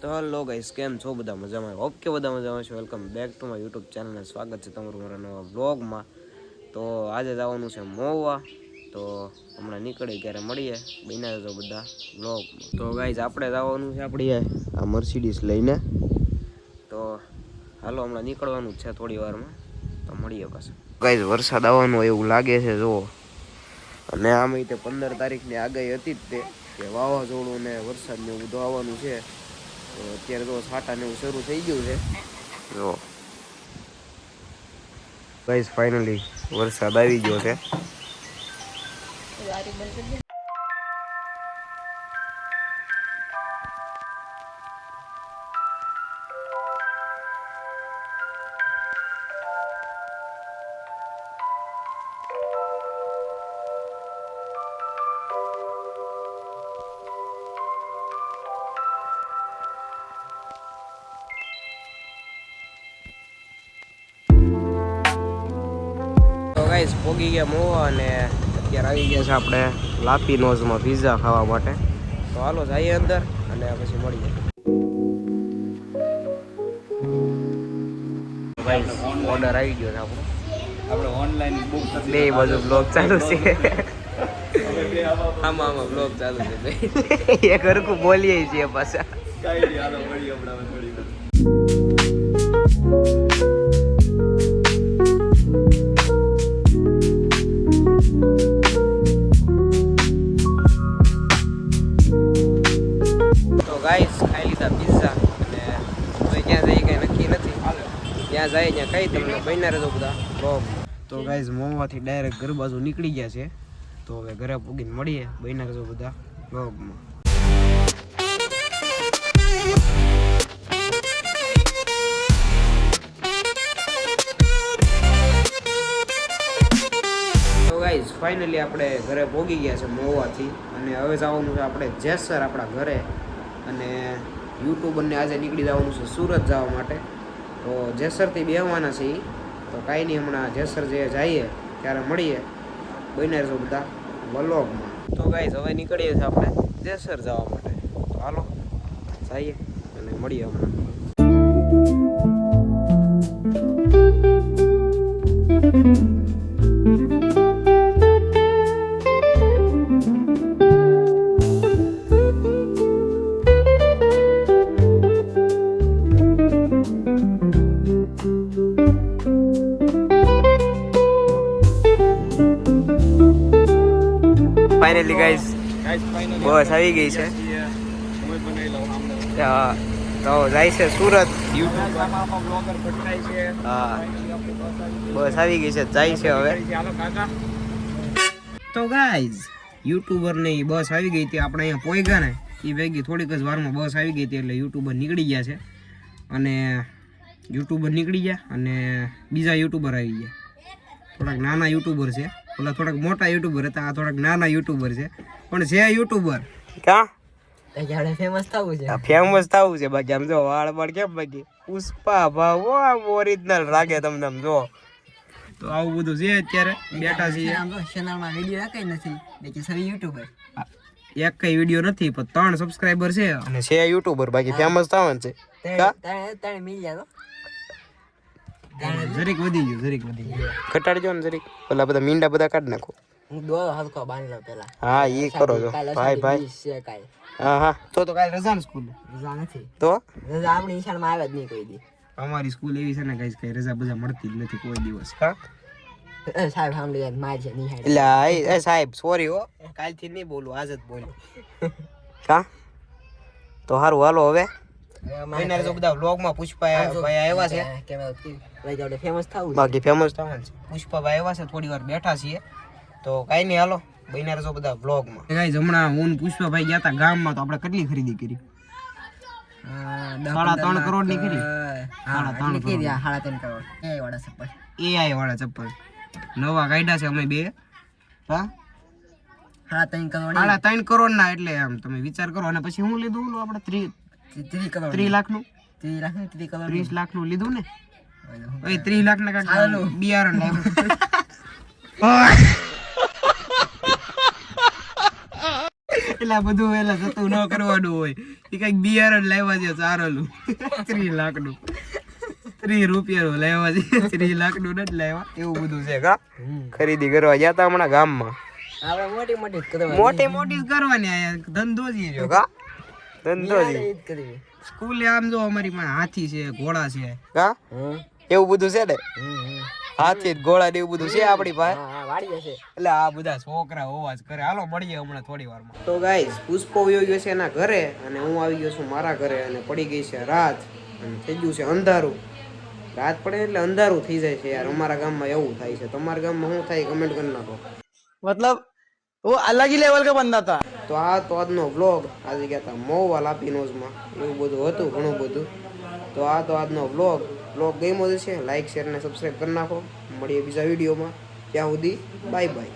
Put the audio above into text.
તો hello guys, કેમ છો? બધા મજામાં? હોપ કે બધા મજામાં છો. Welcome back to my YouTube channel ને સ્વાગત છે તમારું મારા નવા બ્લોગમાં. તો આજે જવાનું છે મહુવા, તો હમણાં નીકળીએ ત્યારે મળીએ. બન્યા રહેજો બધા બ્લોગમાં. તો ગાઈસ, આપણે જવાનું છે આપણી આ મર્સિડીઝ લઈને. તો હાલો, હમણાં નીકળવાનું જ છે થોડી વારમાં, તો મળીએ પાછું. ગાઈસ, વરસાદ આવવાનો એવું લાગે છે જુઓ. અને આમ રીતે 15 તારીખની આગાહી હતી જ તે કે વાવાઝોડું ને વરસાદ ને એવું બધું આવવાનું છે. તો અત્યારે તો છાટા ને એવું શરૂ થઈ ગયું છે. જો ગાઈસ, ફાઇનલી વરસાદ આવી ગયો છે. તો ગાઈસ, પોગી ગયા મહુવા અને અત્યારે આવી ગયા છે આપણે લાપીનોઝમાં પિઝા ખાવા માટે. તો હાલો જઈએ અંદર અને પછી મળીએ. ગાઈસ, ઓર્ડર આવી ગયો છે આપણો. આપણે ઓનલાઈન બુક બે બાજુ બ્લોગ ચાલુ છે. આમાં બ્લોગ ચાલુ છે બે. એક હરખું બોલીએ છીએ પાછા. કઈ નહીં, હાલો મળીએ હમણાં થોડી વાર. તો ગાઈસ, ખાઈ લીધા પિઝા અને હવે ક્યાં જઈએ કંઈ નક્કી નથી. ત્યાં જાય ત્યાં કઈ તમને બન્યા રહેજો બધા બ્લોગ. તો ગાઈસ, મહુવાથી ડાયરેક્ટ ઘર બાજુ નીકળી ગયા છે. તો હવે ઘરે પૂગીને મળીએ. બન્યા રહેજો બધા બ્લોગમાં. તો ગાઈસ, ફાઇનલી આપણે ઘરે પહોંચી ગયા છે મહુવાથી અને હવે જવાનું છે આપણે જેસર આપણા ઘરે. અને યુટ્યુબરને આજે નીકળી જવાનું છે સુરત જવા માટે. તો જેસરથી બેહવાના છે એ. તો કાંઈ નહીં, હમણાં જેસર જે જઈએ ત્યારે મળીએ. બન્યા રહેજો બધા વ્લોગમાં. તો ગાઈસ, હવે નીકળીએ છીએ આપણે જેસર જવા માટે. તો હાલો જઈએ અને મળીએ હમણાં. ફાઇનલી ગાઈસ, બસ આવી ગઈ છે. તો જાય છે સુરત. હા, બસ આવી ગઈ છે, જાય છે હવે. તો ગાઈઝ, યુટ્યુબર ને બસ આવી ગઈ હતી. આપણે અહીંયા પોઈગા ને એ ભેગી થોડીક જ વારમાં બસ આવી ગઈ હતી. એટલે યુટ્યુબર નીકળી ગયા છે. અને યુટ્યુબર નીકળી ગયા અને બીજા યુટ્યુબર આવી ગયા. થોડાક નાના યુટ્યુબર છે, ઓલા થોડાક મોટા યુટ્યુબર હતા, આ થોડાક નાના યુટ્યુબર છે. પણ છે યુટ્યુબર કા ફેમસ થવું છે, ફેમસ થવું છે. બાકી આમ જો વાળ વાળ કેમ બાકી પુષ્પા ભાવ ઓરિજિનલ લાગે તમને આમ જો. તો આવું બધું છે. અત્યારે બેઠા છીએ. ચેનલમાં વિડિયો રાખે નથી, બાકી સવી યુટ્યુબર. એક કઈ વિડિયો નથી, પણ 3 સબસ્ક્રાઇબર છે અને છે યુટ્યુબર. બાકી ફેમસ થવાનું છે. તને મિલ જાય જરીક વધી ગયું, જરીક વધી ગયું. ઘટાડજો ને જરીક. પેલા બધા મીંડા બધા કાઢ નાખો. હું દોરો હલકો બાંધી લઉં પેલા. હા, એ કરો છો ભાઈ ભાઈ. છે કાઈ હા હા, તો કાલ રજા ને સ્કૂલ? રજા નથી. તો રજા આપણી નિશાળમાં આવે જ નહીં કોઈ દી. અમારી સ્કૂલ એવી છે ને ગાઈસ, કઈ રજા બજા મળતી જ નથી કોઈ દિવસ. હા સાહેબ સાંભળી જાય માર છે નિહાળ. એટલે એ સાહેબ સોરી હો, કાલથી નહીં બોલું, આજ જ બોલું. હા, તો સારું, હાલો હવે બન્યા રહેજો બધા વ્લોગમાં. પુષ્પા ભાઈ આવ્યા છે. ફેમસ થવું બાકી ફેમસ થવાનું છે. પુષ્પા ભાઈ આવ્યા છે, થોડી વાર બેઠા છીએ. તો કાંઈ નહીં, હાલો બન્યા રહેજો બધા વ્લોગમાં. ગાઈસ, હમણાં હું પુષ્પા ભાઈ ગયા હતા ગામમાં, તો આપણે કેટલી ખરીદી કરી? 3.5 કરોડ ની કરી. 3.5 કરોડ. AI વાળા ચપ્પલ. AI વાળા ચપ્પલ નવા કાઢ્યા છે અમે બે. હા, 3.5 કરોડ ના. એટલે આમ તમે વિચાર કરો. અને પછી હું લીધું આપણે 30 લાખનું 30 લાખનું લીધું ને. 30 લાખ ના કાંઈક બિયારણ લાવ્યું. એટલે બધું એટલે જતું ન કરવાનું હોય એ કઈક બિયારણ લાવ્યા છે ચારેલું 30 લાખનું 30 રૂપિયાનું લાવ્યા છે 30 લાખનું નથી લાવ્યા એવું બધું છે કા ખરીદી કરવા ગયા તા હમણાં ગામમાં આપણે મોટી મોટી જ કરવાની. મોટી મોટી જ કરવાની આયા ધંધો જ ઈ રહ્યો કા ધંધો જ નિહાળે ઈ જ કરવી. સ્કૂલે આમ જો અમારી પાસે હાથી છે ઘોડા છે કા હમ. એવું બધું છે ને હમ. હાથી ઘોડા ને એવું બધું છે આપણી પાસે હા, વાડી હશે. એટલે આ બધા છોકરા અવાજ કરે હાલો મળીએ હમણાં થોડી વારમાં તો ગાઈસ પુષ્પો વયો ગયો છે એના ઘરે અને હું આવી ગયો છું મારા ઘરે અને પડી ગઈ છે રાત અને થઈ ગયું છે અંધારું રાત પડે એટલે અંધારું થઈ જાય છે યાર અમારા ગામમાં એવું થાય છે તમારા ગામમાં શું થાય કમેન્ટ કરી નાખો मतलब वो अलग ही लेवल का बंदा था। તો આ તો આજનો વ્લોગ આજે ગયા હતા મોવા લાપીનોઝમાં એવું બધું હતું ઘણું બધું તો આ તો આજનો વ્લોગ ગમ્યો છે લાઈક શેર અને સબસ્ક્રાઈબ કરી નાખો મળીએ બીજા વિડીયોમાં ત્યાં સુધી બાય બાય